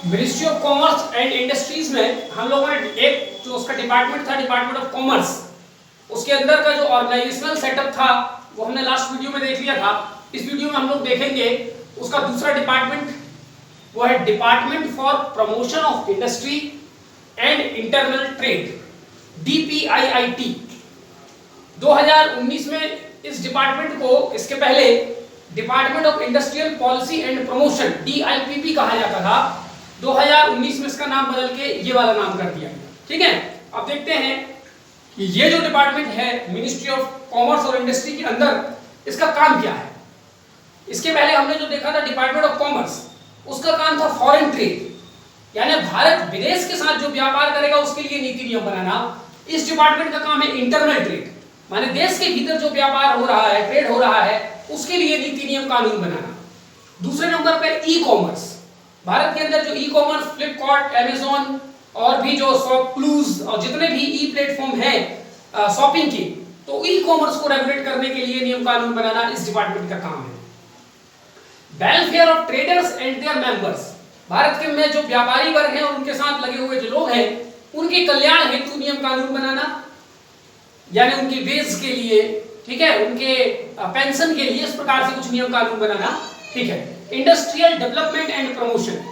Ministry of commerce and industries में हम लोगों ने एक जो उसका डिपार्टमेंट था, डिपार्टमेंट ऑफ कॉमर्स, उसके अंदर का जो ऑर्गेनाइजेशनल सेटअप था वो हमने लास्ट वीडियो में देख लिया था। इस वीडियो में हम लोग देखेंगे उसका दूसरा डिपार्टमेंट, वो है department for promotion of industry and internal trade, DPIIT। 2019 में इस डिपार्टमेंट को, इसके पहले department of industrial policy and promotion DIPP कहा जाता था। 2019 में इसका नाम बदल के ये वाला नाम कर दिया गया। ठीक है, अब देखते हैं कि ये जो डिपार्टमेंट है मिनिस्ट्री ऑफ कॉमर्स और इंडस्ट्री के अंदर, इसका काम क्या है। इसके पहले हमने जो देखा था डिपार्टमेंट ऑफ कॉमर्स, उसका काम था फॉरेन ट्रेड, यानी भारत विदेश के साथ जो व्यापार करेगा उसके लिए नीति नियम बनाना। इस डिपार्टमेंट का काम है इंटरनल ट्रेड, माने देश के भीतर जो व्यापार हो रहा है, ट्रेड हो रहा है, उसके लिए नीति नियम कानून बनाना। दूसरे नंबर पर ई कॉमर्स, भारत के अंदर जो ई कॉमर्स, फ्लिपकार्ट, अमेज़न और भी जो शॉपक्लूज और जितने भी ई प्लेटफॉर्म हैं शॉपिंग के, तो ई कॉमर्स को रेगुलेट करने के लिए नियम कानून बनाना इस डिपार्टमेंट का काम है। Welfare of traders and there members, Bharat के में जो व्यापारी वर्ग हैं और उनके साथ लगे हुए जो लोग हैं, उनके कल्याण हेतु नियम कानून बनाना, यानी उनकी वेज के लिए, ठीक है, उनके पेंशन के लिए, इस प्रकार से कुछ नियम कानून बनाना। ठीक है, इंडस्ट्रियल डेवलपमेंट एंड प्रमोशन,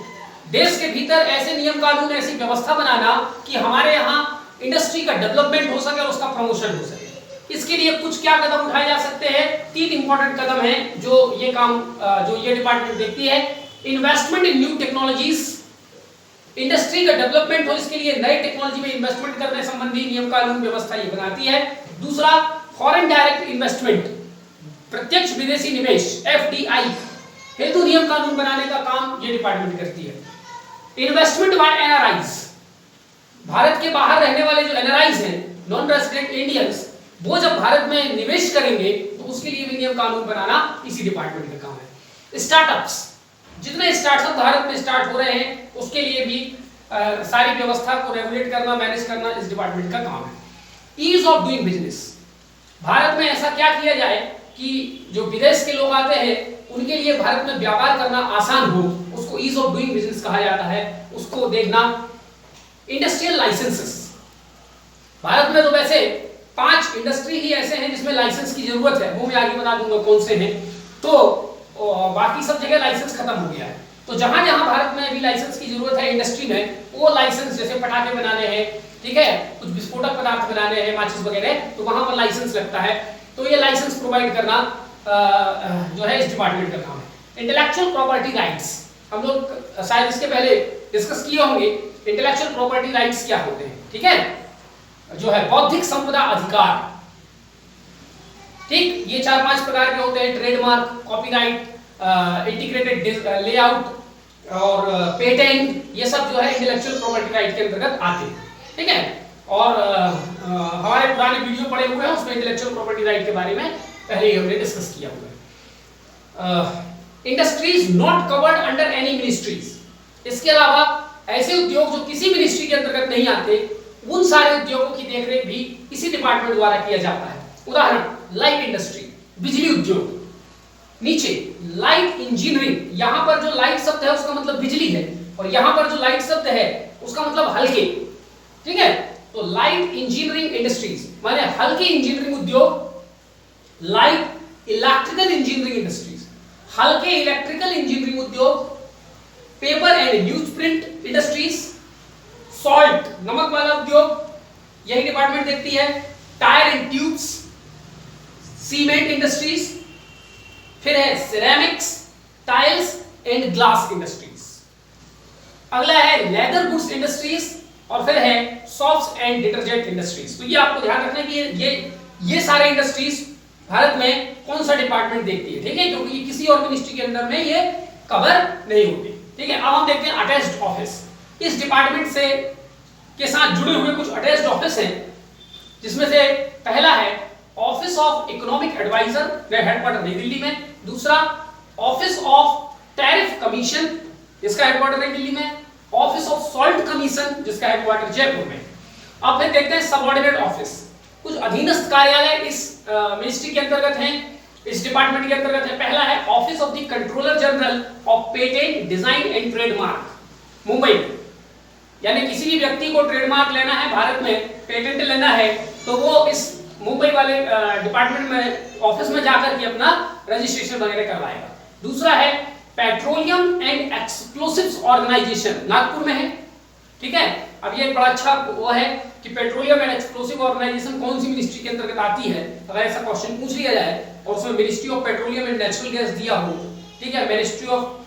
देश के भीतर ऐसे नियम कानून, ऐसी व्यवस्था बनाना कि हमारे यहाँ इंडस्ट्री का डेवलपमेंट हो सके और उसका प्रमोशन हो सके। इसके लिए कुछ क्या कदम उठाए जा सकते हैं? 3 इंपॉर्टेंट कदम हैं जो ये काम, जो ये डिपार्टमेंट देखती है। इन्वेस्टमेंट इन न्यू टेक्नोलॉजीज, इंडस्ट्री का डेवलपमेंट हो, इसके लिए नई टेक्नोलॉजी में इन्वेस्टमेंट करने संबंधी नियम कानून व्यवस्था ये बनाती है। दूसरा, फॉरेन डायरेक्ट इन्वेस्टमेंट, प्रत्यक्ष विदेशी निवेश, FDI हेतु नियम कानून बनाने का काम ये डिपार्टमेंट करती है। इन्वेस्टमेंट बाय NRIs, भारत के बाहर रहने वाले जो NRIs हैं, नॉन रेजिडेंट इंडियंस, वो जब भारत में निवेश करेंगे तो उसके लिए भी नियम कानून बनाना इसी डिपार्टमेंट का काम है। स्टार्टअप्स, जितने स्टार्टअप भारत में स्टार्ट हो रहे हैं उसके लिए भी सारी व्यवस्था को रेगुलेट करना, मैनेज करना इस डिपार्टमेंट का काम है। Ease of doing business, Bharat में ऐसा क्या किया जाए कि जो विदेश के लोग आते हैं उनके लिए भारत में व्यापार करना आसान हो, उसको ईज ऑफ डूइंग बिजनेस कहा जाता है, उसको देखना। इंडस्ट्रियल लाइसेंसेस, भारत में तो वैसे 5 इंडस्ट्री ही ऐसे हैं जिसमें लाइसेंस की जरूरत है, वो मैं आगे बता दूंगा कौन से हैं। तो बाकी सब जगह लाइसेंस खत्म हो गया है, तो जहां जहां भारत में अभी लाइसेंस की जरूरत है इंडस्ट्री में, वो लाइसेंस, जैसे पटाखे बनाने हैं, ठीक है, कुछ विस्फोटक पदार्थ बनाने हैं, माचिस वगैरह, तो वहां पर लाइसेंस लगता है, तो ये लाइसेंस प्रोवाइड करना जो है इस डिपार्टमेंट का काम है। इंटेलेक्चुअल प्रॉपर्टी राइट्स, हम लोग शायद इसके पहले डिस्कस किए होंगे इंटेलेक्चुअल प्रॉपर्टी राइट्स क्या होते हैं। ठीक है, जो है बौद्धिक संपदा अधिकार, ठीक, ये 4-5 प्रकार के होते हैं। ट्रेडमार्क, कॉपीराइट, इंटीग्रेटेड लेआउट और पेटेंट, ये सब जो है इंटेलेक्चुअल प्रॉपर्टी राइट के अंतर्गत आते हैं। ठीक है, और हमारे पुराने वीडियो पड़े हुए हैं, उसमें इंटेलेक्चुअल प्रॉपर्टी राइट के बारे में पहले ही हमने डिस्कस किया हुआ है। Industries not covered under any ministries, इसके अलावा ऐसे उद्योग जो किसी मिनिस्ट्री के अंतर्गत नहीं आते, उन सारे उद्योगों की देखरेख भी इसी डिपार्टमेंट द्वारा किया जाता है। उदाहरण, लाइट इंडस्ट्री, बिजली उद्योग। नीचे लाइट इंजीनियरिंग, यहां पर जो लाइट शब्द है उसका मतलब बिजली है, और यहां पर जो लाइट शब्द है उसका मतलब हल्के। ठीक है, तो लाइट इंजीनियरिंग इंडस्ट्रीज माने हल्के इंजीनियरिंग उद्योग। लाइट इलेक्ट्रिकल इंजीनियरिंग इंडस्ट्रीज, हल्के इलेक्ट्रिकल इंजीनियरिंग उद्योग। Paper and news print industries, salt, नमक वाला उद्योग, यही डिपार्टमेंट देखती है। Tyre and tubes, cement industries, फिर है ceramics, tiles and glass industries. अगला है लेदर गुड्स इंडस्ट्रीज, और फिर है सॉप्स एंड डिटर्जेंट इंडस्ट्रीज। तो ये आपको ध्यान रखना है कि ये सारे इंडस्ट्रीज भारत में कौन सा डिपार्टमेंट देखती है। ठीक है, क्योंकि किसी और मिनिस्ट्री के अंदर में ये कवर नहीं होती। ठीक है, अब हम देखते हैं अटैच्ड ऑफिस। इस डिपार्टमेंट से के साथ जुड़े हुए कुछ अटैच्ड ऑफिस हैं, जिसमें से पहला है office of economic adviser, headquarter Nai Delhi में। दूसरा, ऑफिस ऑफ टैरिफ कमीशन, इसका हेडक्वार्टर नई दिल्ली में। ऑफिस ऑफ सॉल्ट कमीशन, जिसका हेडक्वार्टर जयपुर में। अब फिर देखते हैं सबऑर्डिनेट ऑफिस, कुछ अधीनस्थ कार्यालय इस मिनिस्ट्री के अंतर्गत हैं, इस डिपार्टमेंट के अंतर्गत है। पहला है office of the controller general of patent, design and trademark, Mumbai में, यानी किसी भी व्यक्ति को ट्रेडमार्क लेना है भारत में, पेटेंट लेना है, तो वो इस मुंबई वाले डिपार्टमेंट में ऑफिस में जाकर के अपना रजिस्ट्रेशन वगैरह करवाएगा। दूसरा है petroleum and explosives organisation, Nagpur में है, ठीक है। अब ये बड़ा अच्छा वो है कि पेट्रोलियम एंड एक्सप्लोसिव ऑर्गेनाइजेशन कौन सी मिनिस्ट्री के अंतर्गत आती है, अगर ऐसा क्वेश्चन पूछ लिया जाए और उसमें ministry of petroleum and natural gas दिया हो, ठीक है, ministry of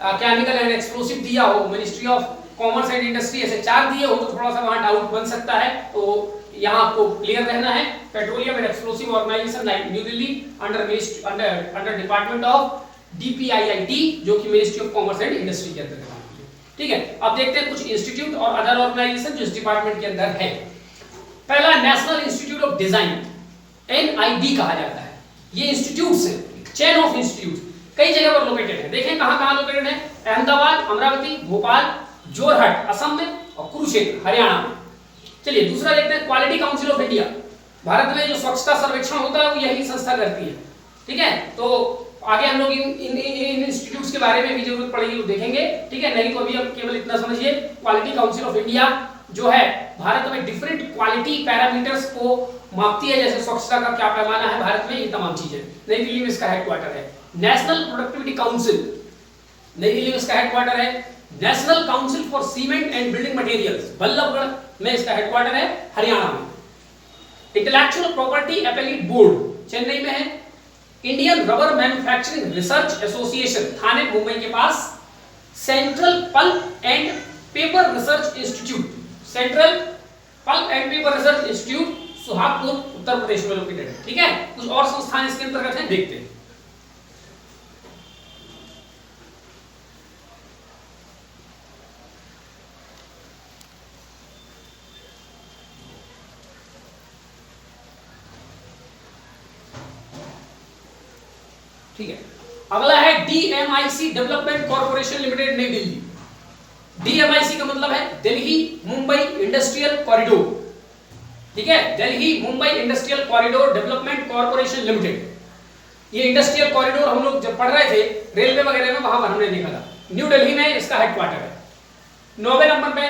chemical and explosive दिया हो, ministry of commerce and industry, ऐसे 4 दिए हो तो थोड़ा सा वहां डाउट बन सकता है, तो यहाँ आपको क्लियर रहना है। Petroleum and explosive organisation new Delhi under department of DPIIT, जो कि ministry of commerce and industry के अंतर्गत आती है, ठीक है। अब देखते हैं कुछ इंस्टीट्यूट और अदर ऑर्गेनाइजेशन जो इस डिपार्टमेंट के अंदर है। पहला national institute of design, NID कहा जाता है। ये इंस्टीट्यूट्स है, चेन ऑफ इंस्टीट्यूट, कई जगह पर लोकेटेड है। देखें कहां-कहां लोकेटेड है, अहमदाबाद, अमरावती, भोपाल, जोरहट असम में और कुरुक्षेत्र हरियाणा में। चलिए दूसरा देखते हैं quality council of India. Bharat में जो स्वच्छता सर्वेक्षण होता है वो यही संस्था करती है, ठीक है। तो आगे हम लोग इन इंस्टीट्यूट्स के बारे में भी जरूरत पड़ेगी तो देखेंगे, ठीक है। नहीं तो अभी आप केवल इतना समझिए, क्वालिटी काउंसिल ऑफ इंडिया जो है भारत में डिफरेंट क्वालिटी पैरामीटर्स को मापती है, जैसे स्वच्छता का क्या पैमाना है भारत में, ये तमाम चीजें। नई दिल्ली में इसका हेडक्वार्टर है। नेशनल प्रोडक्टिविटी काउंसिल, नई दिल्ली में इसका हेडक्वार्टर है। National Council for Cement and Building Materials, Ballabhgarh में इसका हेडक्वार्टर है, हरियाणा में। Intellectual Property Appellate Board Chennai में है। Indian Rubber Manufacturing Research Association Thane Mumbai के पास। Central Pulp and Paper Research Institute, Central Pulp and Paper Research Institute Suhagpur Uttar Pradesh में लोकेटेड है, ठीक है। कुछ और संस्थान इसके अंतर्गत हैं, देखते हैं। ठीक है, अगला है DMIC डेवलपमेंट कॉर्पोरेशन लिमिटेड, नई दिल्ली। DMIC का मतलब है दिल्ली मुंबई इंडस्ट्रियल कॉरिडोर, ठीक है, Delhi Mumbai industrial corridor development corporation limited. ये इंडस्ट्रियल कॉरिडोर हम लोग जब पढ़ रहे थे रेलवे वगैरह में, वहां पर हमने देखा था। न्यू दिल्ली में इसका हेडक्वार्टर है। 9वें नंबर पे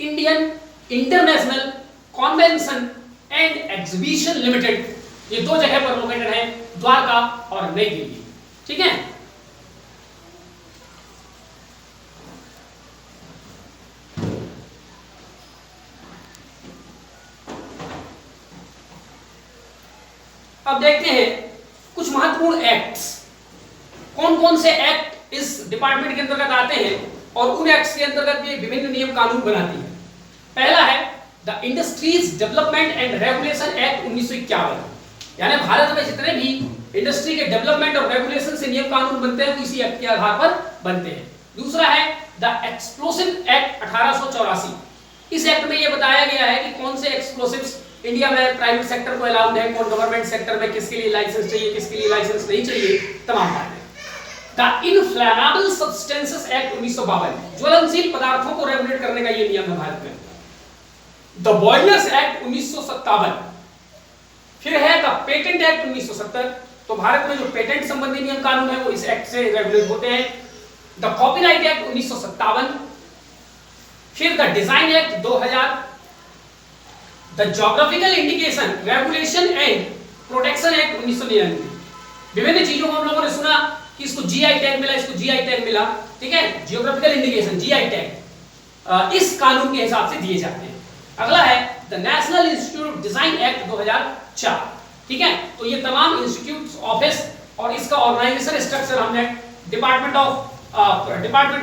Indian international convention and exhibition limited, ये 2 जगह पर लोकेटेड है, द्वारका और नई दिल्ली, ठीक है। अब देखते हैं कुछ महत्वपूर्ण एक्ट्स, कौन कौन से एक्ट इस डिपार्टमेंट के अंतर्गत आते हैं और उन एक्ट्स के अंतर्गत भी विभिन्न नियम कानून बनाती है। पहला है the industries development and regulation act 1951, यानी भारत में जितने भी इंडस्ट्री के डेवलपमेंट और रेगुलेशन से नियम कानून बनते हैं वो इसी एक्ट के आधार पर बनते हैं। दूसरा है द एक्सप्लोसिव एक्ट 1884। इस एक्ट में यह बताया गया है कि कौन से एक्सप्लोसिव्स इंडिया में प्राइवेट सेक्टर को अलाउड है, कौन गवर्नमेंट सेक्टर में, किसके लिए लाइसेंस चाहिए, किसके लिए लाइसेंस नहीं चाहिए, तमाम बातें। द इनफ्लेमेबल सब्सटेंसेस एक्ट 1952, ज्वलनशील पदार्थों को रेगुलेट करने का यह नियम है भारत में। द बॉयलर्स एक्ट 1957, फिर है द पेटेंट एक्ट 1970, तो भारत में जो पेटेंट संबंधी नियम कानून है वो इस एक्ट से रेगुलेट होते हैं। द कॉपीराइट एक्ट 1957, फिर the design act 2000, the geographical indication regulation and protection act 1999। विभिन्न चीजों को हम लोगों ने सुना कि इसको जीआई टैग मिला, इसको जीआई टैग मिला, ठीक है। जियोग्राफिकल इंडिकेशन जीआई टैग इस कानून के हिसाब से दिए जाते हैं। अगला है the national institute of design act 2004, ठीक है। तो ये तमाम इंस्टीट्यूट्स, ऑफिस और इसका ऑर्गेनाइजेशन स्ट्रक्चर हमने department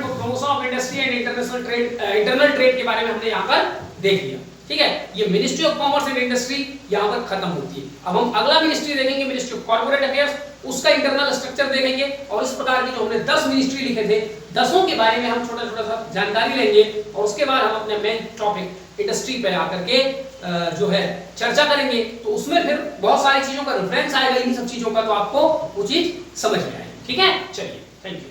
for promotion of industry and internal trade के बारे में हमने यहाँ पर देख लिया, ठीक है। ये ministry of commerce and industry यहाँ पर खत्म होती है। अब हम अगला मिनिस्ट्री देखेंगे, मिनिस्ट्री ऑफ कॉर्पोरेट अफेयर्स, उसका इंटरनल स्ट्रक्चर देखेंगे और इस प्रकार की जो हमने 10 मिनिस्ट्री लिखे थे, 10 के बारे में हम छोटा सा जानकारी लेंगे और उसके बाद हम अपने मेन टॉपिक इंडस्ट्री पे आकर के जो है चर्चा करेंगे। तो उसमें फिर बहुत सारी चीजों का रेफरेंस आएगा, इन सब चीजों का, तो आपको वो चीज समझ में आएगी, ठीक है। चलिए, थैंक यू।